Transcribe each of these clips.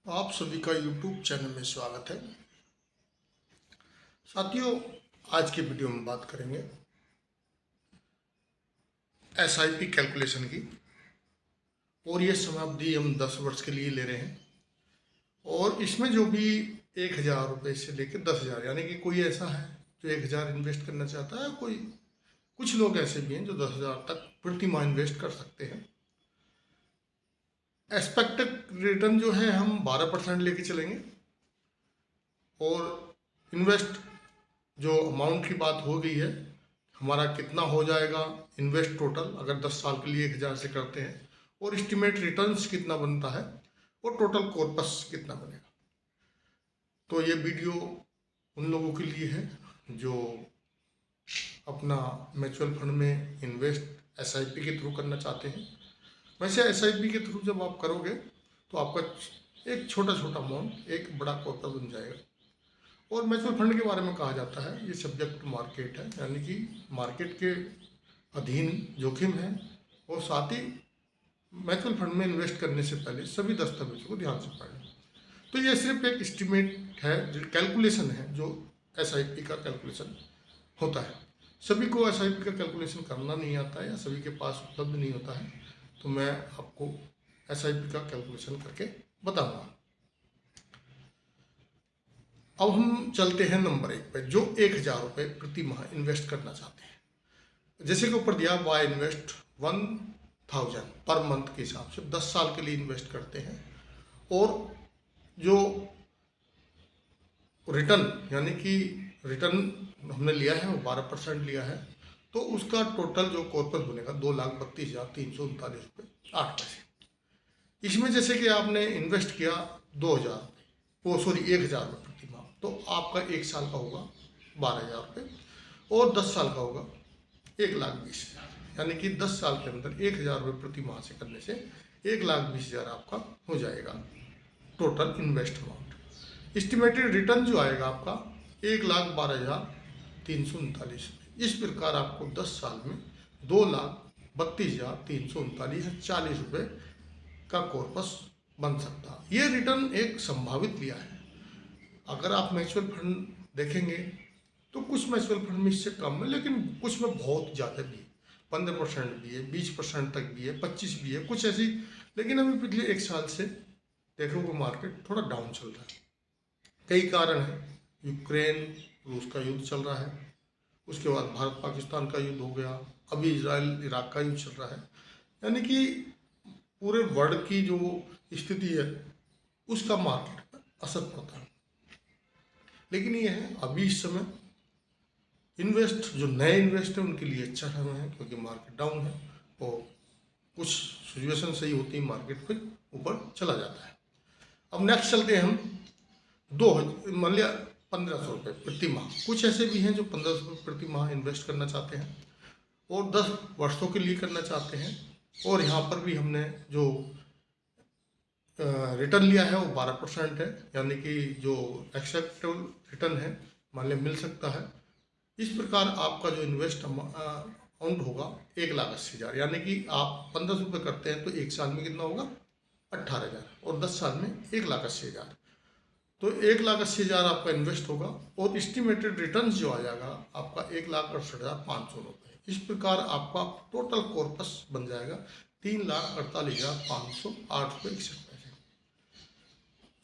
आप सभी का YouTube चैनल में स्वागत है। साथियों, आज की वीडियो में बात करेंगे SIP कैलकुलेशन की। और ये समावधि हम 10 वर्ष के लिए ले रहे हैं। और इसमें जो भी 1,000 रुपये से लेकर 10,000, यानी कि कोई ऐसा है जो 1,000 इन्वेस्ट करना चाहता है, कोई कुछ लोग ऐसे भी हैं जो 10,000 तक प्रति माह इन्वेस्ट कर सकते हैं। एक्सपेक्टेड रिटर्न जो है हम 12% लेके चलेंगे। और इन्वेस्ट जो अमाउंट की बात हो गई है, हमारा कितना हो जाएगा इन्वेस्ट टोटल अगर 10 साल के लिए 1,000 से करते हैं, और एस्टिमेट रिटर्न्स कितना बनता है, और टोटल कॉर्पस कितना बनेगा। तो ये वीडियो उन लोगों के लिए है जो अपना म्यूचुअल फंड में इन्वेस्ट SIP के थ्रू करना चाहते हैं। वैसे SIP के थ्रू जब आप करोगे तो आपका एक छोटा छोटा अमाउंट एक बड़ा कॉर्पस बन जाएगा। और म्यूचुअल फंड के बारे में कहा जाता है ये सब्जेक्ट टू मार्केट है, यानी कि मार्केट के अधीन जोखिम है। और साथ ही म्यूचुअल फंड में इन्वेस्ट करने से पहले सभी दस्तावेजों को ध्यान से पढ़ें। तो ये सिर्फ एक एस्टिमेट है, कैलकुलेशन है, जो SIP का कैलकुलेशन होता है। सभी को SIP का कैलकुलेशन करना नहीं आता है या सभी के पास उपलब्ध नहीं होता है, तो मैं आपको SIP का कैलकुलेशन करके बताऊँगा। अब हम चलते हैं नंबर 1 पे, जो 1,000 रुपये प्रति माह इन्वेस्ट करना चाहते हैं। जैसे कि ऊपर दिया, वाई इन्वेस्ट 1,000 पर मंथ के हिसाब से 10 साल के लिए इन्वेस्ट करते हैं। और जो रिटर्न, यानी कि रिटर्न हमने लिया है वो 12% लिया है, तो उसका टोटल जो कॉर्पस बनेगा 2,32,339 रुपये 8 पैसे। इसमें जैसे कि आपने इन्वेस्ट किया 1,000 रुपये प्रति माह, तो आपका 1 साल का होगा 12,000 रुपये, और 10 साल का होगा 1,20,000। यानी कि 10 साल के अंदर 1,000 रुपये प्रति माह से करने से 1,20,000 आपका हो जाएगा total invest amount. Estimated return जो आएगा आपका 1,12,339। इस प्रकार आपको 10 साल में 2,32,339 40 रुपये का कॉर्पस बन सकता है। ये रिटर्न एक संभावित लिया है। अगर आप म्यूचुअल फंड देखेंगे तो कुछ म्यूचुअल फंड में इससे कम है, लेकिन कुछ में बहुत ज़्यादा भी है। 15% भी है, 20% तक भी है, 25 भी है, कुछ ऐसी। लेकिन अभी पिछले 1 साल से देखोगे मार्केट थोड़ा डाउन चल रहा है। कई कारण हैं। यूक्रेन रूस का युद्ध चल रहा है, उसके बाद भारत पाकिस्तान का युद्ध हो गया, अभी इजराइल इराक का युद्ध चल रहा है। यानी कि पूरे वर्ल्ड की जो स्थिति है उसका मार्केट पर असर पड़ता है। लेकिन ये है, अभी इस समय इन्वेस्ट जो नए इन्वेस्ट है उनके लिए अच्छा समय है, क्योंकि मार्केट डाउन है और कुछ सिचुएशन सही होती है मार्केट फिर ऊपर चला जाता है। अब नेक्स्ट चलते हैं हम मान लिया 1,500 रुपये प्रति माह। कुछ ऐसे भी हैं जो 1,500 रुपये प्रति माह इन्वेस्ट करना चाहते हैं और 10 वर्षों के लिए करना चाहते हैं। और यहाँ पर भी हमने जो रिटर्न लिया है वो 12% है, यानी कि जो एक्सेप्टेबल रिटर्न है मान लिया मिल सकता है। इस प्रकार आपका जो इन्वेस्ट अमाउंट होगा 1,80,000, यानी कि आप 1,500 रुपये करते हैं तो 1 साल में कितना होगा 18,000, और 10 साल में 1,80,000। तो 1,80,000 आपका इन्वेस्ट होगा और एस्टिमेटेड रिटर्न जो आ जाएगा आपका 1,68,500 रुपये। इस प्रकार आपका टोटल कॉर्पस बन जाएगा 3,48,508 रुपये 61 पैसे।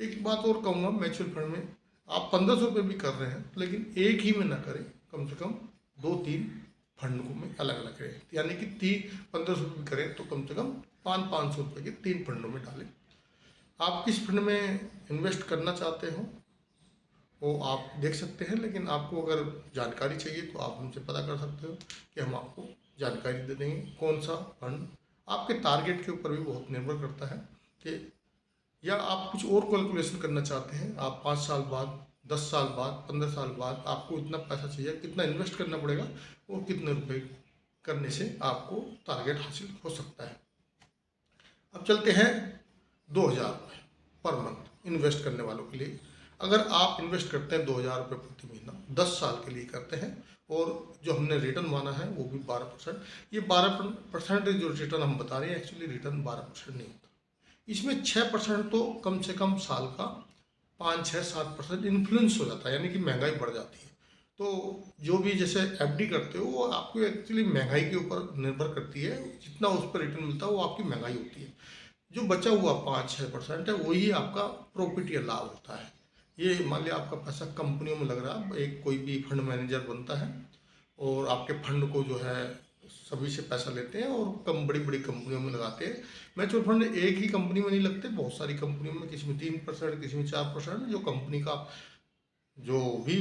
एक बात और कहूँगा, म्यूचुअल फंड में आप 1,500 रुपये भी कर रहे हैं, लेकिन एक ही में ना करें, कम से कम 2-3 फंड को में अलग अलग करें। यानी कि 1,500 रुपये करें तो कम से कम 500-500 रुपये के 3 फंडों में डालें। आप किस फंड में इन्वेस्ट करना चाहते हो वो आप देख सकते हैं, लेकिन आपको अगर जानकारी चाहिए तो आप हमसे पता कर सकते हो कि हम आपको जानकारी दे देंगे कौन सा फंड। आपके टारगेट के ऊपर भी बहुत निर्भर करता है कि, या आप कुछ और कैलकुलेशन करना चाहते हैं, आप 5 साल बाद, 10 साल बाद, 15 साल बाद आपको इतना पैसा चाहिए, कितना इन्वेस्ट करना पड़ेगा और कितने रुपए करने से आपको टारगेट हासिल हो सकता है। अब चलते हैं 2,000 रुपये पर मंथ इन्वेस्ट करने वालों के लिए। अगर आप इन्वेस्ट करते हैं 2,000 रुपये प्रति महीना 10 साल के लिए करते हैं, और जो हमने रिटर्न माना है वो भी 12%। ये 12% जो रिटर्न हम बता रहे हैं, एक्चुअली रिटर्न 12% नहीं होता। इसमें 6% तो कम से कम साल का 5, 6, 7% इन्फ्लुएंस हो जाता है, यानी कि महंगाई बढ़ जाती है। तो जो भी जैसे एफडी करते हो वो आपको एक्चुअली महंगाई के ऊपर निर्भर करती है, जितना उस पर रिटर्न मिलता है वो आपकी महंगाई होती है। जो बचा हुआ 5, 6% है वही आपका प्रॉफिट या लाभ होता है। ये मान लिया आपका पैसा कंपनियों में लग रहा है, एक कोई भी फंड मैनेजर बनता है और आपके फंड को जो है सभी से पैसा लेते हैं और कम बड़ी बड़ी कंपनियों में लगाते हैं। म्यूचुअल फंड एक ही कंपनी में नहीं लगते, बहुत सारी कंपनियों में, किसी में 3%, किसी में 4%, जो कंपनी का जो भी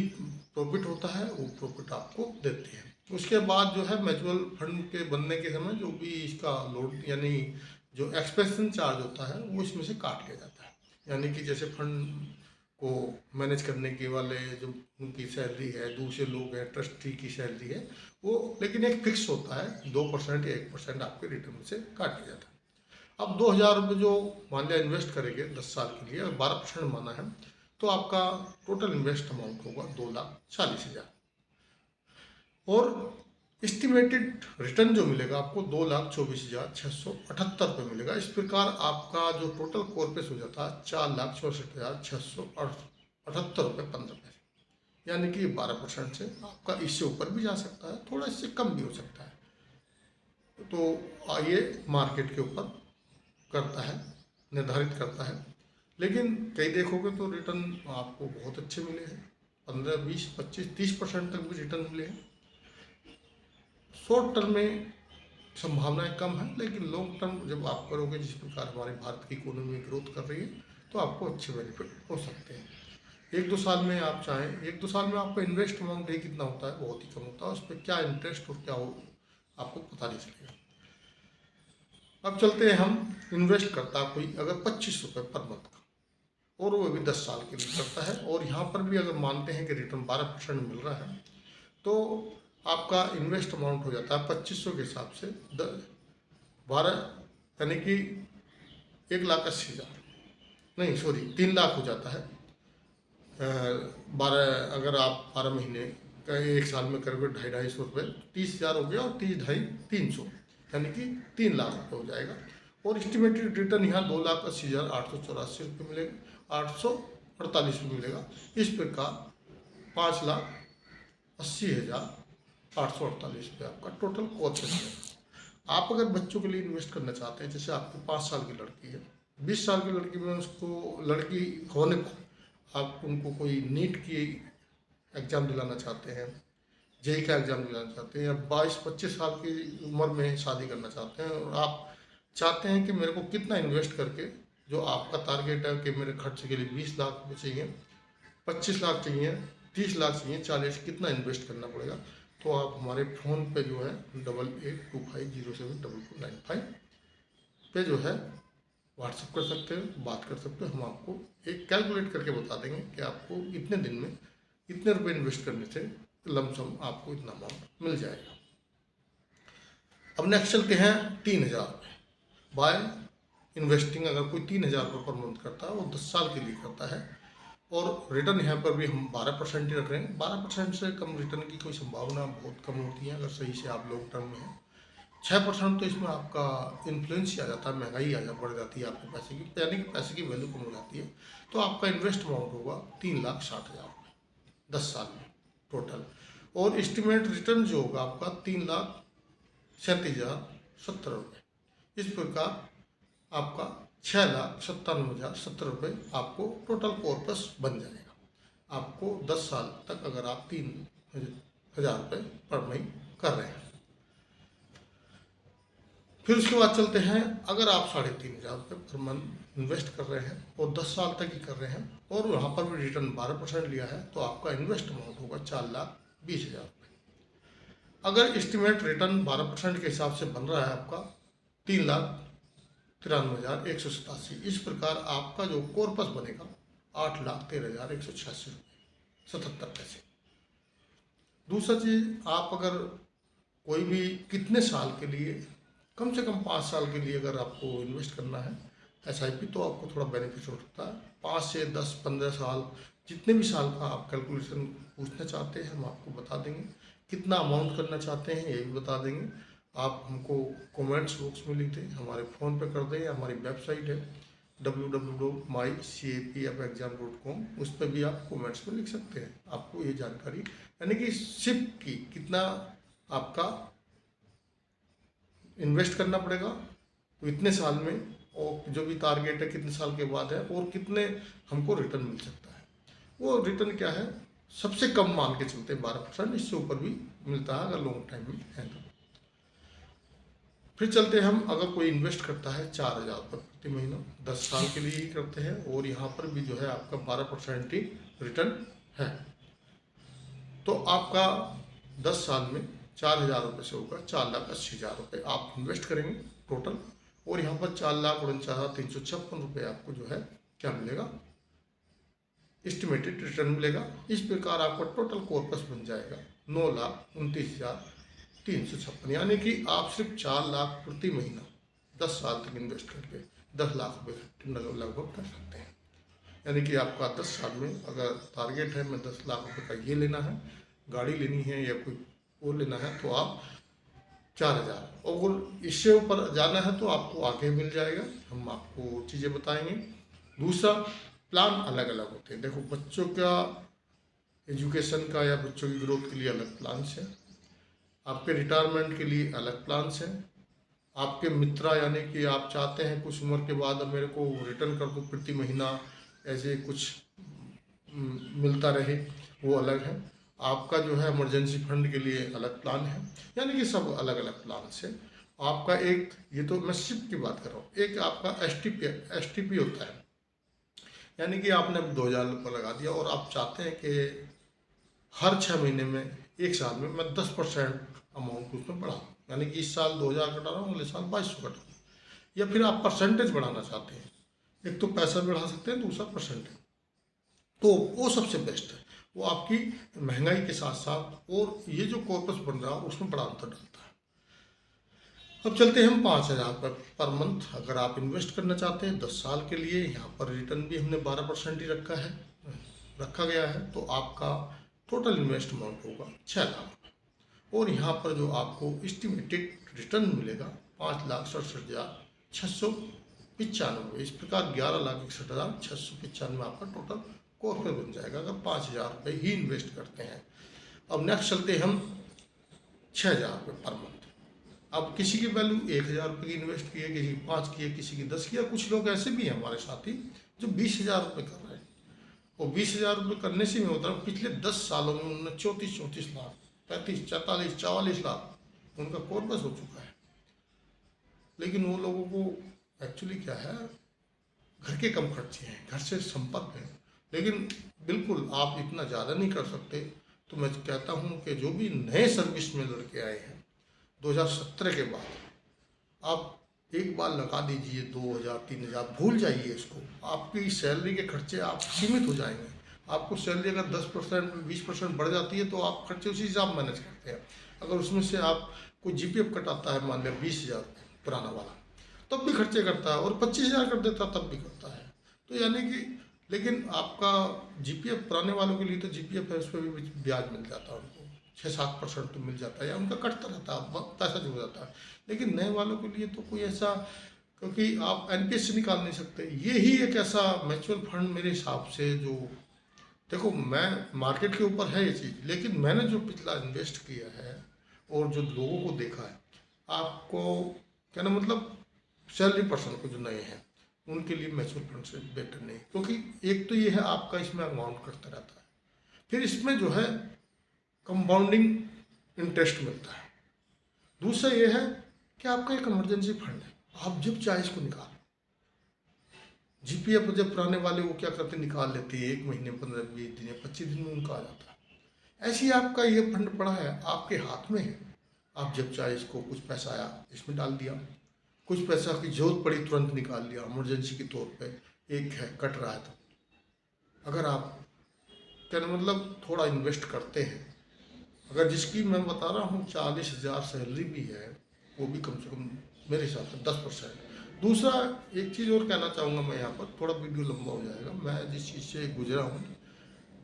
प्रॉफिट होता है वो प्रॉफिट आपको देते हैं। उसके बाद जो है म्यूचुअल फंड के बनने के समय जो भी इसका लोड यानी जो एक्सपेंशन चार्ज होता है वो इसमें से काट लिया जाता है। यानी कि जैसे फंड को मैनेज करने के वाले जो उनकी सैलरी है, दूसरे लोग हैं, ट्रस्टी की सैलरी है, वो लेकिन एक फिक्स होता है, 2% या 1% आपके रिटर्न से काट लिया जाता है। अब 2,000 रुपये जो मान लिया इन्वेस्ट करेंगे 10 साल के लिए, अगर 12% माना है तो आपका टोटल इन्वेस्ट अमाउंट होगा 2,40,000 और एस्टिमेटेड रिटर्न जो मिलेगा आपको 2,24,678 रुपये मिलेगा। इस प्रकार आपका जो टोटल कॉर्पस हो जाता है 4,64,678 रुपये 15 पैसे, यानी कि 12% से आपका इससे ऊपर भी जा सकता है, थोड़ा इससे कम भी हो सकता है। तो ये मार्केट के ऊपर करता है, निर्धारित करता है। लेकिन कई देखोगे तो रिटर्न आपको बहुत अच्छे मिले हैं, 15, 20, 25, 30% तक भी रिटर्न मिले हैं। शॉर्ट टर्म में संभावनाएं कम है, लेकिन लॉन्ग टर्म जब आप करोगे, जिस प्रकार हमारे भारत की इकोनॉमी ग्रोथ कर रही है, तो आपको अच्छे बेनिफिट हो सकते हैं। 1-2 साल में आप चाहें, 1-2 साल में आपका इन्वेस्ट अमाउंट ही कितना होता है, बहुत ही कम होता है, उस पर क्या इंटरेस्ट और क्या हो आपको पता नहीं चलेगा। अब चलते हैं हम, इन्वेस्ट करता कोई अगर 25 रुपये पर मंथ का और वो भी 10 साल के लिए करता है, और यहाँ पर भी अगर मानते हैं कि रिटर्न 12% मिल रहा है, तो आपका इन्वेस्ट अमाउंट हो जाता है 2500 के हिसाब से 12, यानी कि 1,80,000, नहीं सॉरी 3 लाख हो जाता है। 12 अगर आप 12 महीने का एक साल में करोगे 250-250 रुपये, 30,000 हो गया, और 30, 2.5, 300, यानी कि 3 लाख रुपये हो जाएगा। और एस्टिमेटेड रिटर्न यहाँ 2,80,884 रुपये मिलेगा, 848 रुपये मिलेगा। इस प्रकार 5,80,848 रुपये आपका टोटल कॉस्ट है। आप अगर बच्चों के लिए इन्वेस्ट करना चाहते हैं, जैसे आपकी 5 साल की लड़की है, 20 साल की लड़की में उसको लड़की होने पर आप उनको कोई नीट की एग्ज़ाम दिलाना चाहते हैं, जेई का एग्ज़ाम दिलाना चाहते हैं, या 22-25 साल की उम्र में शादी करना चाहते हैं, और आप चाहते हैं कि मेरे को कितना इन्वेस्ट करके, जो आपका टारगेट है कि मेरे खर्च के लिए 20 लाख रुपये चाहिए, 25 लाख चाहिए, 30 लाख चाहिए, 40, कितना इन्वेस्ट करना पड़ेगा, तो आप हमारे फ़ोन पे जो है 8825074495 पे जो है व्हाट्सअप कर सकते हो, बात कर सकते हो। हम आपको एक कैलकुलेट करके बता देंगे कि आपको इतने दिन में इतने रुपए इन्वेस्ट करने से लमसम आपको इतना अमाउंट मिल जाएगा। अब नेक्स्ट चलते हैं 3,000 रुपये बाय इन्वेस्टिंग। अगर कोई 3,000 रुपये पर मंथ करता है, वो 10 साल के लिए करता है, और रिटर्न यहाँ पर भी हम 12% ही रख रहे हैं। 12% से कम रिटर्न की कोई संभावना बहुत कम होती है अगर सही से आप लॉन्ग टर्म में हैं। 6% तो इसमें आपका इन्फ्लुएंस ही आ जाता है, महंगाई बढ़ जाती है आपके पैसे की, यानी कि पैसे की वैल्यू कम हो जाती है। तो आपका इन्वेस्ट अमाउंट होगा 3,60,000 रुपये 10 साल में टोटल, और एस्टिमेट रिटर्न जो होगा आपका 3,37,070 रुपये। इस प्रकार आपका 6,97,070 रुपये आपको टोटल कॉर्पस बन जाएगा, आपको 10 साल तक, अगर आप 3,000 रुपये पर महीने कर रहे हैं। फिर उसके बाद चलते हैं, अगर आप 3,500 रुपये पर मंथ इन्वेस्ट कर रहे हैं और 10 साल तक ही कर रहे हैं, और यहाँ पर भी रिटर्न 12% लिया है, तो आपका इन्वेस्ट अमाउंट होगा 4,20,000 रुपये। अगर एस्टिमेट रिटर्न 12% के हिसाब से बन रहा है आपका 3,93,187। इस प्रकार आपका जो कॉर्पस बनेगा 8,13,186 रुपये 77 पैसे। दूसरा चीज़, आप अगर कोई भी कितने साल के लिए, कम से कम 5 साल के लिए अगर आपको इन्वेस्ट करना है SIP, तो आपको थोड़ा बेनिफिट हो सकता है। 5 से 10, 15 साल, जितने भी साल का आप कैलकुलेशन पूछना चाहते हैं हम आपको बता देंगे। कितना अमाउंट करना चाहते हैं ये भी बता देंगे। आप हमको कमेंट्स बॉक्स में लिख दें, हमारे फ़ोन पे कर दें, या हमारी वेबसाइट है www.mycapfexam.com, उस पर भी आप कमेंट्स में लिख सकते हैं। आपको ये जानकारी यानी कि सिप की कितना आपका इन्वेस्ट करना पड़ेगा तो इतने साल में, और जो भी टारगेट है कितने साल के बाद है, और कितने हमको रिटर्न मिल सकता है। वो रिटर्न क्या है, सबसे कम मान के चलते हैं 12%, इससे ऊपर भी मिलता है अगर लॉन्ग टाइम में है तो। फिर चलते हैं हम, अगर कोई इन्वेस्ट करता है 4,000 रुपये प्रति महीना 10 साल के लिए ही करते हैं, और यहाँ पर भी जो है आपका 12% ही रिटर्न है, तो आपका 10 साल में 4,000 रुपये से होगा 4,80,000 रुपये आप इन्वेस्ट करेंगे टोटल, और यहाँ पर 4,49,356 रुपये आपको जो है क्या मिलेगा, एस्टिमेटेड रिटर्न मिलेगा। इस प्रकार आपका टोटल कॉर्पस बन जाएगा 9,29,356, यानी कि आप सिर्फ 4 लाख प्रति महीना 10 साल तक इन्वेस्ट करके 10 लाख रुपये लगभग कर सकते हैं। यानी कि आपका 10 साल में अगर टारगेट है मैं 10 लाख रुपये का ये लेना है, गाड़ी लेनी है या कोई और लेना है, तो आप 4,000, और इससे ऊपर जाना है तो आपको आगे मिल जाएगा, हम आपको चीज़ें बताएंगे। दूसरा, प्लान अलग अलग होते हैं। देखो, बच्चों का एजुकेशन का या बच्चों की ग्रोथ के लिए अलग प्लान्स हैं, आपके रिटायरमेंट के लिए अलग प्लान्स हैं, आपके मित्रा यानी कि आप चाहते हैं कुछ उम्र के बाद मेरे को रिटर्न कर दो प्रति महीना, ऐसे कुछ मिलता रहे, वो अलग है। आपका जो है इमरजेंसी फंड के लिए अलग प्लान है, यानी कि सब अलग अलग प्लान से आपका एक, ये तो मैं सिप की बात कर रहा हूँ, एक आपका एसटीपी होता है, यानी कि आपने अब 2,000 रुपये लगा दिया और आप चाहते हैं कि हर 6 महीने में, एक साल में मैं 10% अमाउंट उसमें बढ़ाऊँ, यानी कि इस साल 2,000 कटा रहा हूँ, अगले साल 2,200 कटा, या फिर आप परसेंटेज बढ़ाना चाहते हैं, एक तो पैसा बढ़ा सकते हैं, दूसरा परसेंटेज, तो वो सबसे बेस्ट है। वो आपकी महंगाई के साथ साथ और ये जो कॉर्पस बन रहा है उसमें बड़ा अंतर डालता है। अब चलते हैं हम 5,000 पर मंथ अगर आप इन्वेस्ट करना चाहते हैं 10 साल के लिए, यहाँ पर रिटर्न भी हमने 12% ही रखा गया है, तो आपका टोटल इन्वेस्ट अमाउंट होगा 6 लाख, और यहाँ पर जो आपको एस्टिमेटेड रिटर्न मिलेगा 5,67,695, इस प्रकार 11,61,695 आपका टोटल कॉर्पस बन जाएगा अगर 5,000 रुपये ही इन्वेस्ट करते हैं। अब नेक्स्ट चलते हैं हम 6,000 रुपये पर मंथ। अब किसी की वैल्यू 1,000 रुपये की इन्वेस्ट की है, किसी की 5 की है, किसी की 10 की है, कुछ लोग ऐसे भी हैं हमारे साथी जो 20,000 रुपये कर रहे हैं, और 20,000 रुपये करने से मैं होता है पिछले 10 सालों में उन्होंने 34 लाख, 35, 44, 44 लाख उनका कॉर्पस हो चुका है। लेकिन वो लोगों को एक्चुअली क्या है, घर के कम खर्चे हैं, घर से संपर्क है, लेकिन बिल्कुल आप इतना ज़्यादा नहीं कर सकते। तो मैं कहता हूँ कि जो भी नए सर्विस में लड़के आए हैं 2017 के बाद, आप एक बार लगा दीजिए 2,000 3,000, भूल जाइए इसको, आपकी सैलरी के खर्चे आप सीमित हो जाएंगे। आपको सैलरी अगर 10% 20% बढ़ जाती है तो आप खर्चे उसी हिसाब मैनेज करते हैं। अगर उसमें से आप कोई जीपीएफ कटाता है, मान लिया 20,000 पुराना वाला, तब भी खर्चे करता है, और 25,000 कर देता तब भी करता है। तो यानी कि, लेकिन आपका जीपीएफ पुराने वालों के लिए तो जीपीएफ है, उस पर भी ब्याज मिल जाता है, उनको 6-7% तो मिल जाता है, या उनका कटता रहता है, पैसा जुड़ जाता है। लेकिन नए वालों के लिए तो कोई ऐसा, क्योंकि आप एनपीएस से निकाल नहीं सकते। ये ही एक ऐसा म्यूचुअल फंड मेरे हिसाब से, जो देखो मैं मार्केट के ऊपर है ये चीज़, लेकिन मैंने जो पिछला इन्वेस्ट किया है और जो लोगों को देखा है, आपको कहना मतलब सैलरी पर्सन को जो नए हैं उनके लिए म्यूचुअल फंड से बेटर नहीं, क्योंकि एक तो ये है आपका इसमें अमाउंट करता रहता है, फिर इसमें जो है कंपाउंडिंग इंटरेस्ट मिलता है। दूसरा ये है कि आपका एक इमरजेंसी फंड है, आप जब चाहे इसको निकाल, जीपीएफ जब पुराने वाले वो क्या करते निकाल लेते हैं 1 महीने 15-20 दिन या 25 दिन में उनका आ जाता है। ऐसे ही आपका ये फंड पड़ा है, आपके हाथ में है, आप जब चाहे इसको, कुछ पैसा आया इसमें डाल दिया, कुछ पैसा की जरूरत पड़ी तुरंत निकाल लिया इमरजेंसी के तौर पे, एक है कट रहा है तो। अगर आप क्या मतलब थोड़ा इन्वेस्ट करते हैं, अगर जिसकी मैं बता रहा हूँ 40,000 सैलरी भी है, वो भी कम से कम मेरे हिसाब से 10%। दूसरा एक चीज़ और कहना चाहूँगा मैं यहाँ पर, थोड़ा वीडियो लंबा हो जाएगा, मैं जिस चीज़ से गुजरा हूँ,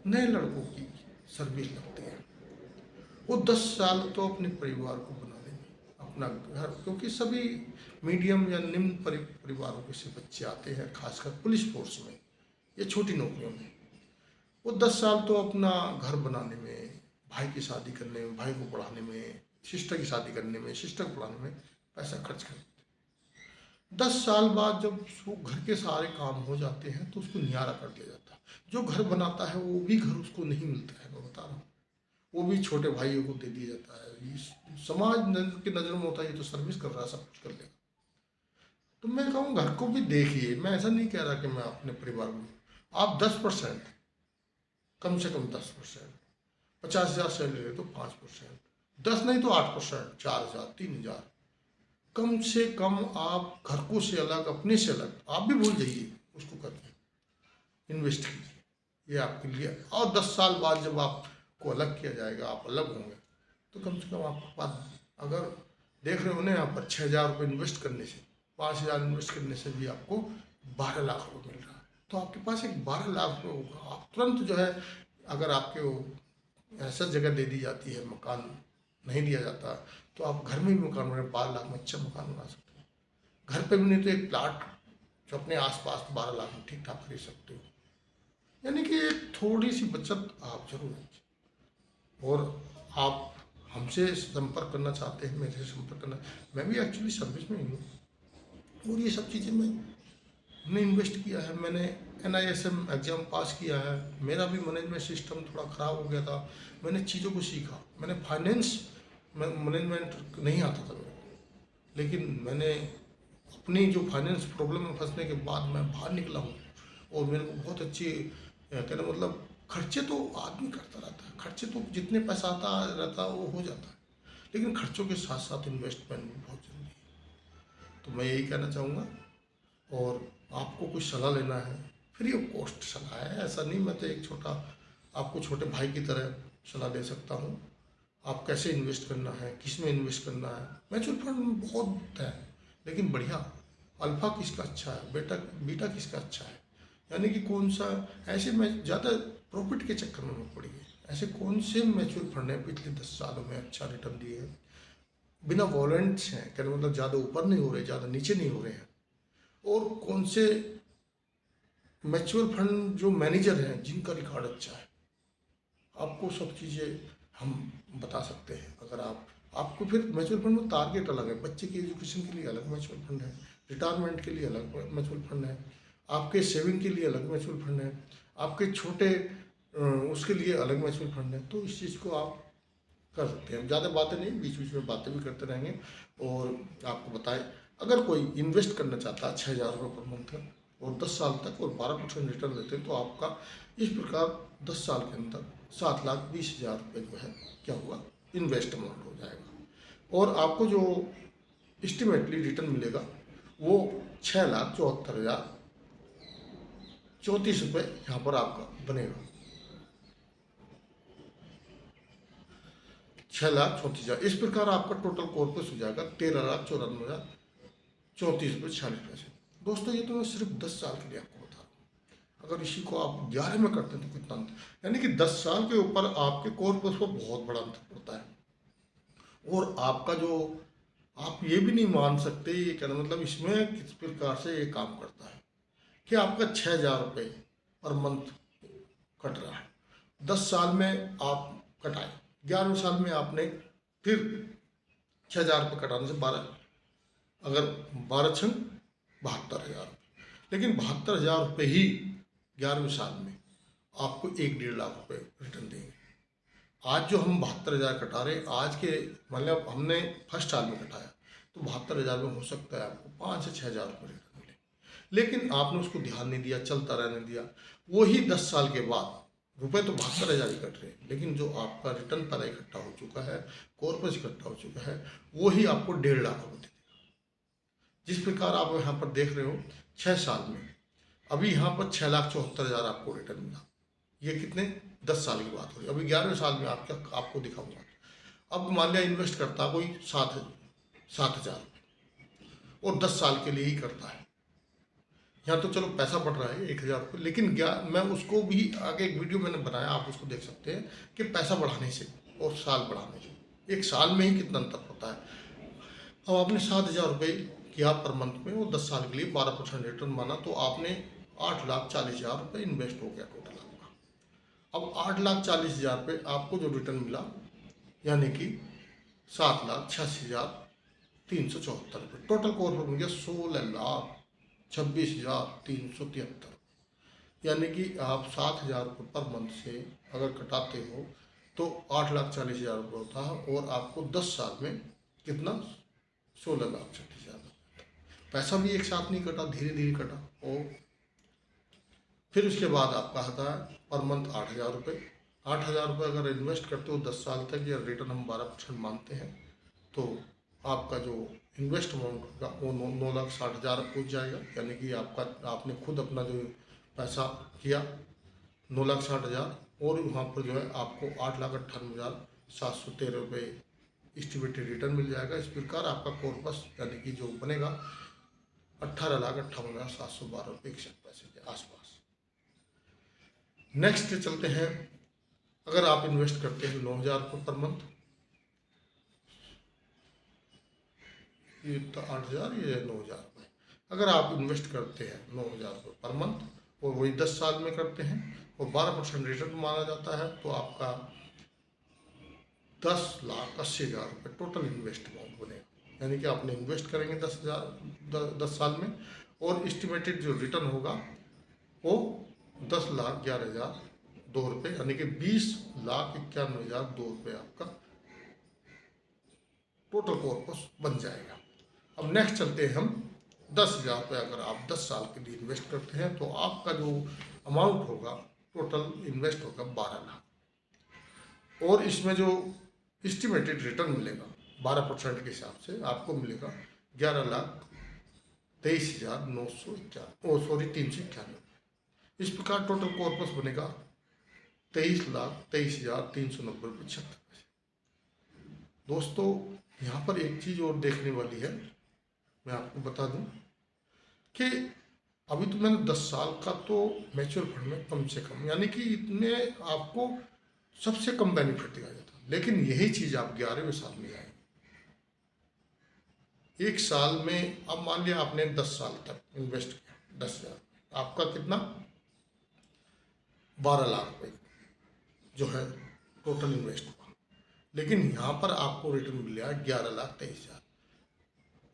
नए लड़कों की सर्विस लगती है, वो 10 साल तो अपने परिवार को बना लेंगे, अपना घर, क्योंकि सभी मीडियम या निम्न परिवारों के से बच्चे आते हैं, खासकर पुलिस फोर्स में या छोटी नौकरियों में। वो 10 साल तो अपना घर बनाने में, भाई की शादी करने में, भाई को पढ़ाने में, सिस्टर की शादी करने में, सिस्टर को पढ़ाने में पैसा खर्च कर देते हैं। 10 साल बाद जब वो घर के सारे काम हो जाते हैं तो उसको नियारा कर दिया जाता है। जो घर बनाता है वो भी घर उसको नहीं मिलता है, मैं बता रहा हूँ। वो भी छोटे भाइयों को दे दिया जाता है। समाज की नज़र में होता है ये तो सर्विस कर रहा है, सब कुछ कर लेगा। तो मैं कहूँ घर को भी देखिए। मैं ऐसा नहीं कह रहा कि मैं अपने परिवार में, आप 10%, कम से कम 10%, 50,000 सैलरी तो 5%, 10 नहीं तो 8%, 4,000, 3,000, कम से कम आप घर को से अलग, अपने से अलग, आप भी भूल जाइए उसको करके इन्वेस्ट कीजिए। ये आपके लिए, और 10 साल बाद जब आपको अलग किया जाएगा, आप अलग होंगे, तो कम से कम आपके पास, अगर देख रहे हो ना यहाँ पर 6,000 रुपये इन्वेस्ट करने से, 5,000 इन्वेस्ट करने से भी आपको 12 लाख रुपये मिल रहा है। तो आपके पास एक 12 लाख रुपये होगा। आप तुरंत जो है, अगर आपके वो ऐसा जगह दे दी जाती है, मकान नहीं दिया जाता, तो आप घर में भी मकान बना, 12 लाख में अच्छा मकान बना सकते हो। घर पे भी नहीं तो एक प्लाट जो अपने आसपास 12 लाख में ठीक ठाक खरीद सकते हो। यानी कि एक थोड़ी सी बचत आप जरूर रखें। और आप हमसे संपर्क करना चाहते हैं, मेरे से संपर्क करना, मैं भी एक्चुअली सर्विस में ही हूँ और ये सब चीज़ें मैंने इन्वेस्ट किया है। मैंने NISM एग्ज़ाम पास किया है। मेरा भी मैनेजमेंट सिस्टम थोड़ा ख़राब हो गया था। मैंने चीज़ों को सीखा। मैंने फाइनेंस मैनेजमेंट नहीं आता था मेरे को, लेकिन मैंने अपनी जो फाइनेंस प्रॉब्लम में फंसने के बाद मैं बाहर निकला हूँ और मेरे को बहुत अच्छी, कहना मतलब, खर्चे तो आदमी करता रहता है, खर्चे तो जितने पैसा आता रहता है वो हो जाता है, लेकिन खर्चों के साथ साथ इन्वेस्टमेंट भी बहुत ज़रूरी है। तो मैं यही कहना चाहूँगा। और आपको कुछ सलाह लेना है, फ्री ऑफ कॉस्ट सलाह है, ऐसा नहीं मैं तो एक छोटा आपको छोटे भाई की तरह सलाह दे सकता हूँ। आप कैसे इन्वेस्ट करना है, किस में इन्वेस्ट करना है। म्यूचुअल फंड बहुत है, लेकिन बढ़िया अल्फा किसका अच्छा है, बीटा किसका अच्छा है, यानी कि कौन सा, ऐसे में ज़्यादा प्रॉफिट के चक्कर में मत पड़िए। ऐसे कौन से म्यूचुअल फंड है पिछले 10 सालों में अच्छा रिटर्न दिए हैं, बिना वॉलेंट्स हैं, कहने मतलब ज़्यादा ऊपर नहीं हो रहे, ज़्यादा नीचे नहीं हो रहे हैं, और कौन से म्यूचुअल फंड जो मैनेजर हैं जिनका रिकॉर्ड अच्छा है। आपको सब चीज़ें हम बता सकते हैं। अगर आपको फिर म्यूचुअल फंड में टारगेट अलग है, बच्चे की एजुकेशन के लिए अलग म्यूचुअल फंड है, रिटायरमेंट के लिए अलग म्यूचुअल फंड है, आपके सेविंग के लिए अलग म्यूचुअल फंड है, आपके छोटे उसके लिए अलग म्यूचुअल फंड है। तो इस चीज़ को आप कर सकते हैं। ज़्यादा बातें नहीं, बीच बीच में बातें भी करते रहेंगे और आपको बताएं। अगर कोई इन्वेस्ट करना चाहता है 6,000 रुपये पर मंथ और 10 साल तक और 12% रिटर्न देते हैं, तो आपका इस प्रकार 10 साल के अंदर 7,20,000 रुपये जो है क्या हुआ, इन्वेस्ट अमाउंट हो जाएगा। और आपको जो एस्टिमेटली रिटर्न मिलेगा वो 6,74,034 रुपये यहाँ पर आपका बनेगा। 6,34,000, इस प्रकार आपका टोटल कॉर्पस हो जाएगा 13,94,034 रुपये 46 पैसे। दोस्तों ये तो मैं सिर्फ 10 साल के लिए आपको बता रहा हूँ। अगर इसी को आप 11 में करते हैं तो कितना अंतर, यानी कि 10 साल के ऊपर आपके कॉर्पस पर बहुत बड़ा अंतर पड़ता है। और आपका जो, आप ये भी नहीं मान सकते, ये कहना मतलब इसमें किस प्रकार से ये काम करता है कि आपका 6,000 रुपये पर मंथ कट रहा है, 10 साल में आप कटाए, 11वें साल में आपने फिर 6,000 रुपये कटाने से 12, अगर 12 छंग 72,000 रुपये, लेकिन 72,000 रुपये ही 11वें साल में आपको 1-1.5 लाख रुपये रिटर्न देंगे। आज जो हम 72,000 कटा रहे, आज के मतलब हमने फर्स्ट साल में कटाया, तो 72,000 में हो सकता है आपको 5 से 6,000 रुपये रिटर्न मिले, लेकिन आपने उसको ध्यान नहीं दिया, चलता रहने दिया। वही 10 साल के बाद रुपए तो 72,000 ही कट रहे हैं, लेकिन जो आपका रिटर्न पर इकट्ठा हो चुका है, कॉर्पस इकट्ठा हो चुका है, वही आपको 1.5 लाख रुपये देगा। जिस प्रकार आप यहाँ पर देख रहे हो 6 साल में, अभी यहाँ पर 6,74,000 आपको रिटर्न मिला। ये कितने 10 साल की बात हो रही है। अभी 11वें साल में आपको दिखाऊंगा। अब मान लिया इन्वेस्ट करता कोई 7,000 रुपये और 10 साल के लिए ही करता है। यहाँ तो चलो पैसा बढ़ रहा है 1,000 रुपये, लेकिन क्या, मैं उसको भी आगे एक वीडियो मैंने बनाया, आप उसको देख सकते हैं कि पैसा बढ़ाने से और साल बढ़ाने से एक साल में ही कितना अंतर होता है। अब आपने 7,000 रुपये किया पर मंथ में, वो 10 साल के लिए 12% रिटर्न माना, तो आपने 8,40,000 रुपये इन्वेस्ट हो गया टोटल आपका। अब 8,40,000 पे आपको जो रिटर्न मिला, यानी कि 7,86,374 रुपये, टोटल कॉर्पोरेट मिल गया 16,26,373। यानी कि आप 7,000 रुपये पर मंथ से अगर कटाते हो तो 8,40,000 रुपये होता है, और आपको 10 साल में कितना, 16,36,000। पैसा भी एक साथ नहीं कटा, धीरे धीरे कटा। और फिर उसके बाद आपका आता है पर मंथ 8,000 रुपये। 8,000 रुपये अगर इन्वेस्ट करते हो 10 साल तक, या रिटर्न हम 12% मानते हैं, तो आपका जो इन्वेस्ट अमाउंट होगा वो 9,60,000 पहुँच जाएगा। यानी कि आपने खुद अपना जो पैसा किया 9,60,000, और वहाँ पर जो है आपको 8,98,713 रुपये एस्टिमेटेड रिटर्न मिल जाएगा। इस प्रकार आपका कॉर्पस यानी कि जो बनेगा 18,58,712 रुपये के आसपास। नेक्स्ट चलते हैं, अगर आप इन्वेस्ट करते हैं 9,000 रुपये पर मंथ, ये तो 8,000, ये 9,000 रुपये। अगर आप इन्वेस्ट करते हैं 9,000 रुपये पर मंथ, और वही 10 साल में करते हैं, और 12% रिटर्न माना जाता है, तो आपका 10,80,000 रुपये टोटल इन्वेस्ट अमाउंट बनेगा। यानी कि आपने इन्वेस्ट करेंगे 10 साल में, और एस्टिमेटेड जो रिटर्न होगा वो 10,11,002 रुपये, यानी कि 20,91,002 रुपये आपका टोटल कॉर्पस बन जाएगा। अब नेक्स्ट चलते हैं हम 10,000 रुपये अगर आप 10 साल के लिए इन्वेस्ट करते हैं, तो आपका जो अमाउंट होगा टोटल इन्वेस्ट होगा 12 लाख, और इसमें जो एस्टिमेटेड रिटर्न मिलेगा 12% के हिसाब से आपको मिलेगा 11,23,391। इस प्रकार टोटल कॉर्पस बनेगा 23,23,390 रुपये 76 पैसे। दोस्तों, यहाँ पर एक चीज़ और देखने वाली है, मैं आपको बता दूं कि अभी तो मैंने 10 साल का तो म्यूचुअल फंड में कम से कम, यानी कि इतने आपको सबसे कम बेनिफिट दिया जाता है, लेकिन यही चीज़ आप 11वें साल में आएंगे। एक साल में, अब मान लिया आपने 10 साल तक इन्वेस्ट किया 10,000, आपका कितना 12 लाख रुपये जो है टोटल इन्वेस्ट हुआ, लेकिन यहाँ पर आपको रिटर्न मिल गया 11,23,000।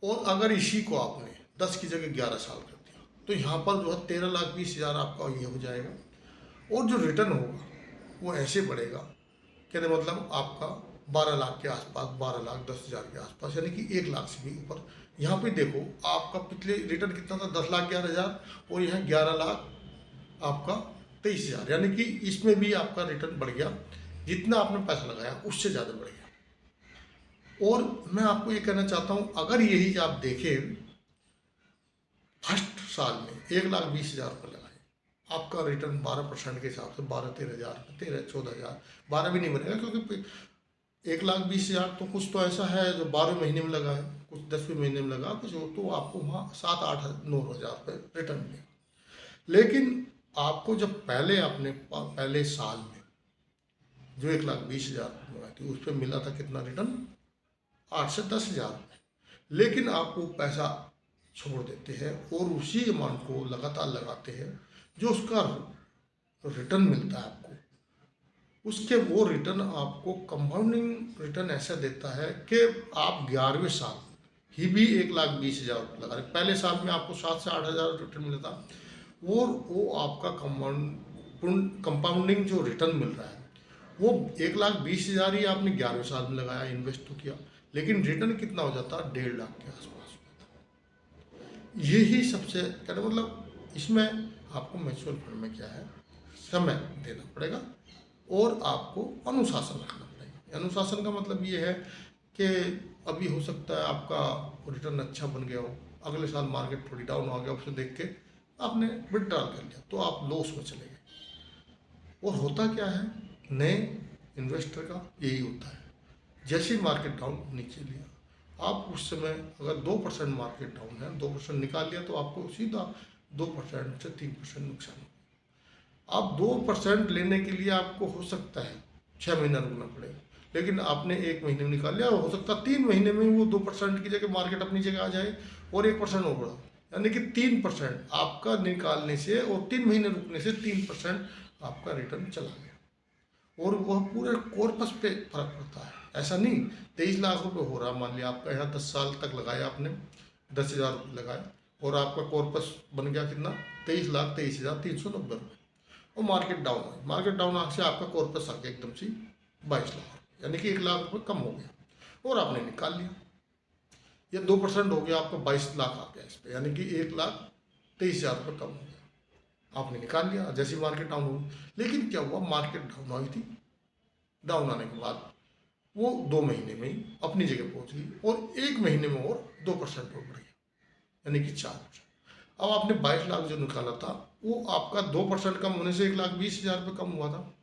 और अगर इसी को आपने 10 की जगह 11 साल कर दिया, तो यहाँ पर जो है 13,20,000 आपका ये हो जाएगा। और जो रिटर्न होगा वो ऐसे बढ़ेगा, कहने मतलब आपका 12 लाख के आसपास, 12,10,000 के आसपास, यानी कि 1 लाख से भी ऊपर। यहाँ पे देखो आपका पिछले रिटर्न कितना था, 10,11,000, और यहाँ 11 लाख आपका 23,000, यानी कि इसमें भी आपका रिटर्न बढ़ गया, जितना आपने पैसा लगाया उससे ज़्यादा बढ़ गया। और मैं आपको ये कहना चाहता हूँ, अगर यही आप देखें फर्स्ट साल में 1,20,000 रुपये लगाए, आपका रिटर्न 12% के हिसाब से 12-13,000, 13-14,000, 12 भी नहीं बनेगा, क्योंकि 1,20,000 तो कुछ तो ऐसा है जो 12 महीने में लगा है, कुछ 10वें महीने में लगा, कुछ तो आपको वहाँ 7-8-9,000 रुपये रिटर्न मिलेगा। लेकिन आपको जब पहले साल में जो 1,20,000 रुपये थी, उस पर मिला था कितना रिटर्न, 8 से 10,000 रुपये। लेकिन आप वो पैसा छोड़ देते हैं और उसी अमाउंट को लगातार लगाते हैं, जो उसका रिटर्न मिलता है आपको, उसके वो रिटर्न आपको कंपाउंडिंग रिटर्न ऐसा देता है कि आप 11वें साल ही भी 1,20,000 रुपये लगा रहे। पहले साल में आपको 7 से 8,000 रिटर्न मिला था, वो आपका कंपाउंडिंग जो रिटर्न मिल रहा है वो 1,20,000 ही आपने 11वें साल में लगाया, इन्वेस्ट तो किया, लेकिन रिटर्न कितना हो जाता है, 1.5 लाख के आसपास होता। यही सबसे कहना मतलब, इसमें आपको म्यूचुअल फंड में क्या है, समय देना पड़ेगा और आपको अनुशासन रखना पड़ेगा। अनुशासन का मतलब ये है कि अभी हो सकता है आपका रिटर्न अच्छा बन गया हो, अगले साल मार्केट थोड़ी डाउन हो गया, उसे देख के आपने विड्रॉल कर लिया, तो आप लॉस में चले गए। और होता क्या है, नए इन्वेस्टर का यही होता है, जैसे ही मार्केट डाउन नीचे लिया, आप उस समय अगर 2% मार्केट डाउन है, 2% निकाल लिया, तो आपको सीधा 2% से 3% नुकसान हो। आप 2% लेने के लिए आपको हो सकता है 6 महीना रुकना पड़ेगा, लेकिन आपने 1 महीने में निकाल लिया, हो सकता है 3 महीने में वो 2% की जगह मार्केट अपनी जगह आ जाए और 1% और बढ़ा, यानी कि 3% आपका निकालने से और 3 महीने रुकने से 3% आपका रिटर्न चला गया। और वह पूरे कॉर्पस पे फर्क पड़ता है, ऐसा नहीं 23 लाख रुपए हो रहा, मान लिया आपका यहाँ 10 साल तक लगाया आपने, 10,000 रुपये लगाए और आपका कॉर्पस बन गया कितना, 23,23,390 रुपये, और मार्केट डाउन है, मार्केट डाउन आग से आपका कॉर्पस आ गया एकदम से 22 लाख, यानी कि 1 लाख रुपये कम हो गया और आपने निकाल लिया। ये 2% हो गया, आपका 22 लाख आ गया इस पर, यानी कि 1,23,000 रुपये कम हो गया, आपने निकाल लिया जैसी मार्केट डाउन हुई। लेकिन क्या हुआ, मार्केट डाउन हुई थी, डाउन आने के बाद वो 2 महीने में ही अपनी जगह पहुंच गई और 1 महीने में और 2% और बढ़ गया, यानी कि 4%। अब आपने 22 लाख जो निकाला था वो आपका 2% कम होने से 1,20,000 रुपये कम हुआ था,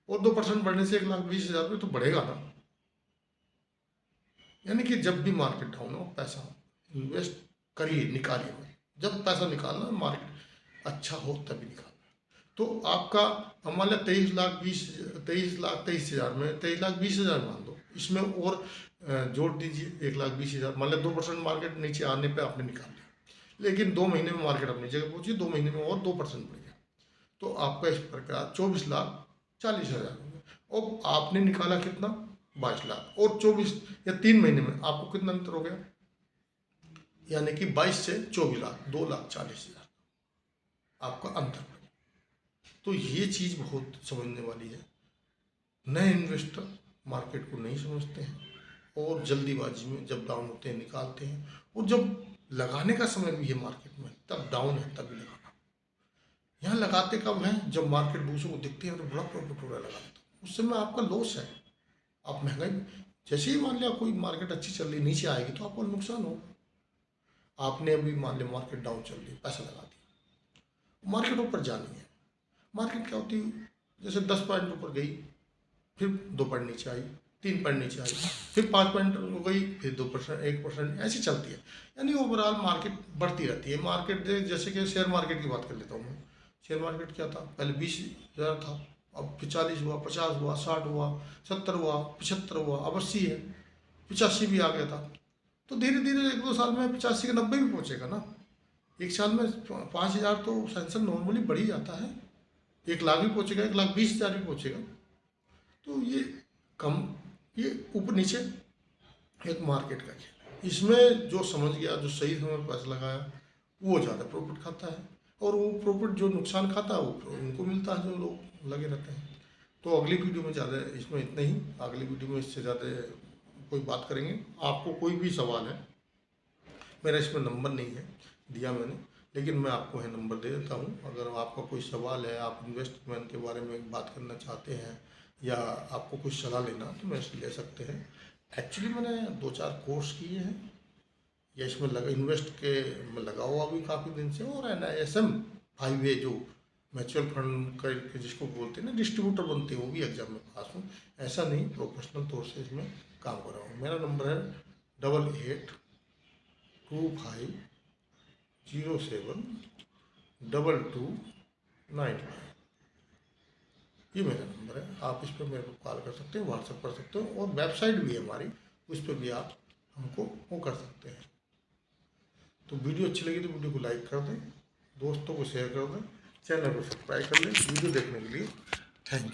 और 2% बढ़ने से 1,20,000 रुपये तो बढ़ेगा ना। यानी कि जब भी मार्केट डाउन हो पैसा इन्वेस्ट करिए, निकालिए, जब पैसा निकालना मार्केट अच्छा हो तभी निकालना। तो आपका मान लिया 23,20,000 में 23,20,000 मान दो, इसमें और जोड़ दीजिए 1,20,000, मान लिया 2% मार्केट नीचे आने पे आपने निकाल लिया, लेकिन 2 महीने में मार्केट अपनी जगह पहुंची, 2 महीने में और 2% बढ़ गया, तो आपका इस प्रकार 24,40,000 हो गया। और आपने निकाला कितना, 22 लाख, और 24 या 3 महीने में आपको कितना अंतर हो गया, यानी कि 22 से 24 लाख, 2,40,000 आपका अंतर हो गया। तो ये चीज़ बहुत समझने वाली है। नए इन्वेस्टर मार्केट को नहीं समझते हैं और जल्दीबाजी में जब डाउन होते हैं निकालते हैं, और जब लगाने का समय भी है मार्केट में तब डाउन है तभी लगाना। यहाँ लगाते कब हैं, जब मार्केट दूसरों को दिखते हैं तो बड़ा प्रॉफिट हो रहा है लगा लेते, उस समय आपका लॉस है, आप महंगाई, जैसे ही मान लिया कोई मार्केट अच्छी चल रही नीचे आएगी तो आपको नुकसान होगा। आपने अभी मान लिया मार्केट डाउन चल रही, पैसा लगा दिया, मार्केट ऊपर जानी है, मार्केट क्या होती है, जैसे 10 पॉइंट ऊपर गई, फिर 2 पॉइंट नीचे आई, 3 पॉइंट नीचे आई, फिर 5 पॉइंट हो गई, फिर 2%, 1%, ऐसी चलती है। यानी ओवरऑल मार्केट बढ़ती रहती है। मार्केट जैसे कि शेयर मार्केट की बात कर लेता हूँ मैं, शेयर मार्केट क्या था, पहले 20,000 था, अब 40 हुआ, 50 हुआ, 60 हुआ, 70 हुआ, 75 हुआ, अब 80 है, 85 भी आ गया था। तो धीरे धीरे 1-2 साल में 85 के 90 भी पहुँचेगा ना। एक साल में 5,000 तो सेंसन नॉर्मली बढ़ ही जाता है, 1 लाख भी पहुँचेगा, 1,20,000 भी पहुँचेगा। तो ये कम, ये ऊपर नीचे एक मार्केट का खेल, इसमें जो समझ गया, जो सही समय पर पैसा लगाया वो ज़्यादा प्रॉफिट खाता है, और वो प्रॉफिट जो नुकसान खाता है वो उनको मिलता है जो लोग लगे रहते हैं। तो अगली वीडियो में ज़्यादा इसमें इतना ही, अगली वीडियो में इससे ज़्यादा कोई बात करेंगे। आपको कोई भी सवाल है, मेरा इसमें नंबर नहीं है दिया मैंने, लेकिन मैं आपको है नंबर दे देता हूँ। अगर आपका कोई सवाल है, आप इन्वेस्टमेंट के बारे में बात करना चाहते हैं या आपको कुछ सलाह लेना तो मेरे से ले सकते हैं। एक्चुअली मैंने 2-4 कोर्स किए हैं या इसमें लगा, इन्वेस्ट के में लगा हुआ भी काफ़ी दिन से, और NISM 5A जो म्यूचुअल फंड का जिसको बोलते हैं ना, डिस्ट्रीब्यूटर बनते हैं, वो भी एग्जाम में पास हूँ। ऐसा नहीं, प्रोफेशनल तौर से इसमें काम कर रहा हूँ। मेरा नंबर है 8825072295, ये मेरा नंबर है। आप इस पर मेरे को कॉल कर सकते हैं, व्हाट्सएप कर सकते हो, और वेबसाइट भी है हमारी, उस पर भी आप हमको वो कर सकते हैं। तो वीडियो अच्छी लगी तो वीडियो को लाइक कर दें, दोस्तों को शेयर कर दें, चैनल को सब्सक्राइब कर लें। वीडियो देखने के लिए थैंक यू।